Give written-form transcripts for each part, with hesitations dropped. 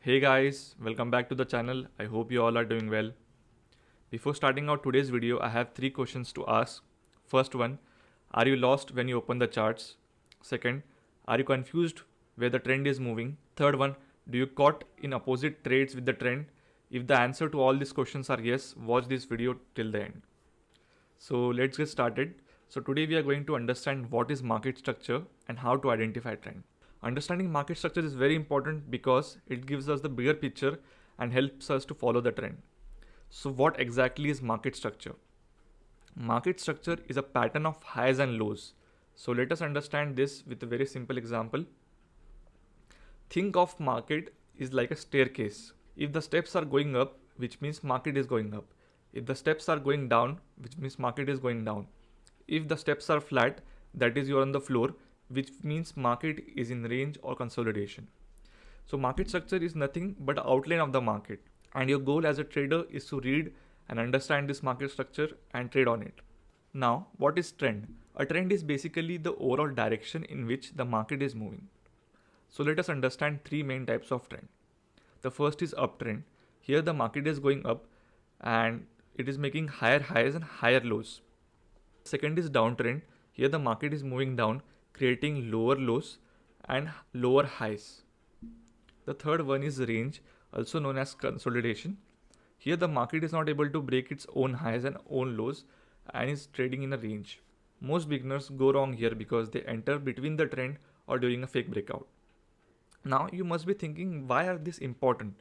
Hey guys, welcome back to the channel. I hope you all are doing well. Before starting out today's video, I have 3 questions to ask. First one, are you lost when you open the charts? Second, are you confused where the trend is moving? Third one, do you caught in opposite trades with the trend? If the answer to all these questions are yes, watch this video till the end. So let's get started. So today we are going to understand what is market structure and how to identify trend. Understanding market structure is very important because it gives us the bigger picture and helps us to follow the trend. So what exactly is market structure? Market structure is a pattern of highs and lows. So let us understand this with a very simple example. Think of market is like a staircase. If the steps are going up, which means market is going up. If the steps are going down, which means market is going down. If the steps are flat, that is you're on the floor, which means market is in range or consolidation. So market structure is nothing but an outline of the market. And your goal as a trader is to read and understand this market structure and trade on it. Now, what is trend? A trend is basically the overall direction in which the market is moving. So let us understand 3 main types of trend. The first is uptrend. Here the market is going up and it is making higher highs and higher lows. Second is downtrend. Here the market is moving down, creating lower lows and lower highs. The third one is range, also known as consolidation. Here the market is not able to break its own highs and own lows and is trading in a range. Most beginners go wrong here because they enter between the trend or during a fake breakout. Now you must be thinking, why are this important?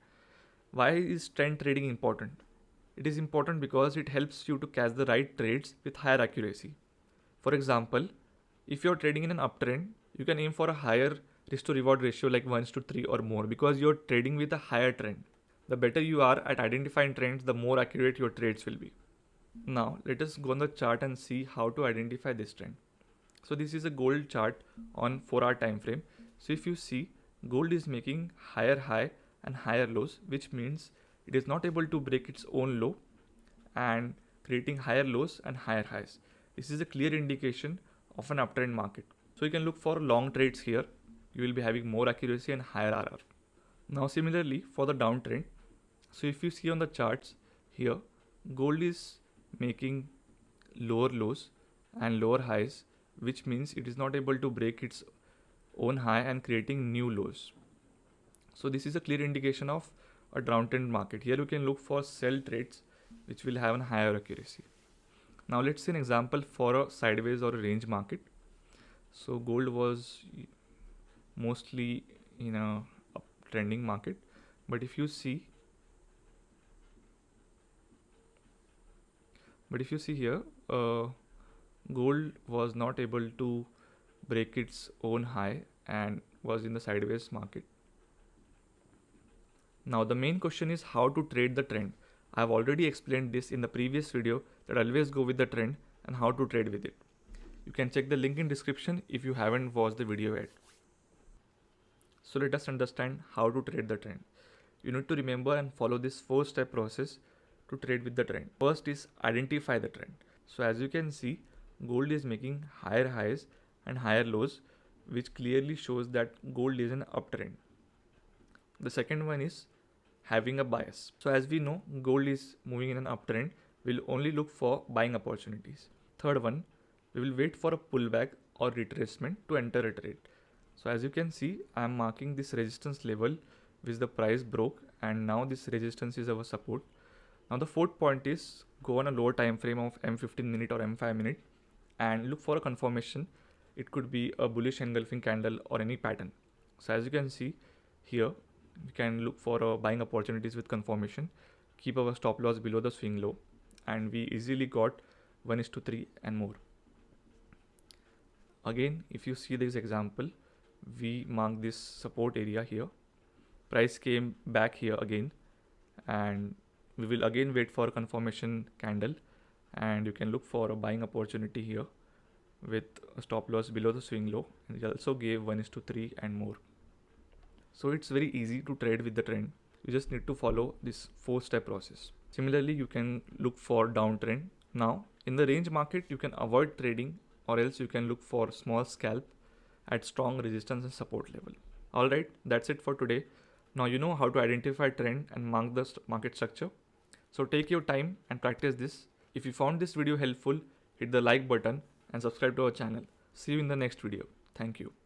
Why is trend trading important? It is important because it helps you to catch the right trades with higher accuracy. For example, if you're trading in an uptrend, you can aim for a higher risk to reward ratio like 1:3 or more because you're trading with a higher trend. The better you are at identifying trends, the more accurate your trades will be. Now, let us go on the chart and see how to identify this trend. So this is a gold chart on 4-hour time frame. So if you see, gold is making higher high and higher lows, which means it is not able to break its own low and creating higher lows and higher highs. This is a clear indication of an uptrend market. So you can look for long trades here. You will be having more accuracy and higher RR. Now similarly for the downtrend, so if you see on the charts here, gold is making lower lows and lower highs, which means it is not able to break its own high and creating new lows. So this is a clear indication of a downtrend market. Here you can look for sell trades which will have a higher accuracy. Now let's see an example for a sideways or a range market. So gold was mostly in a trending market, but if you see here, gold was not able to break its own high and was in the sideways market. Now the main question is how to trade the trend. I have already explained this in the previous video that always go with the trend and how to trade with it. You can check the link in description if you haven't watched the video yet. So let us understand how to trade the trend. You need to remember and follow this 4-step process to trade with the trend. First is identify the trend. So as you can see, gold is making higher highs and higher lows, which clearly shows that gold is an uptrend. The second one is having a bias. So as we know, gold is moving in an uptrend. We'll only look for buying opportunities. Third one, we will wait for a pullback or retracement to enter a trade. So as you can see, I am marking this resistance level which the price broke, and now this resistance is our support. Now the fourth point is go on a lower time frame of M15 minute or M5 minute and look for a confirmation. It could be a bullish engulfing candle or any pattern. So as you can see here, we can look for buying opportunities with confirmation, keep our stop loss below the swing low, and we easily got 1:3 and more. Again, if you see this example, we mark this support area here. Price came back here again, and we will again wait for a confirmation candle, and you can look for a buying opportunity here with a stop loss below the swing low, and it also gave 1:3 and more. So it's very easy to trade with the trend. You just need to follow this 4-step process. Similarly, you can look for downtrend. Now in the range market, you can avoid trading, or else you can look for small scalp at strong resistance and support level. Alright, that's it for today. Now you know how to identify trend and mark the market structure. So take your time and practice this. If you found this video helpful, hit the like button and subscribe to our channel. See you in the next video. Thank you.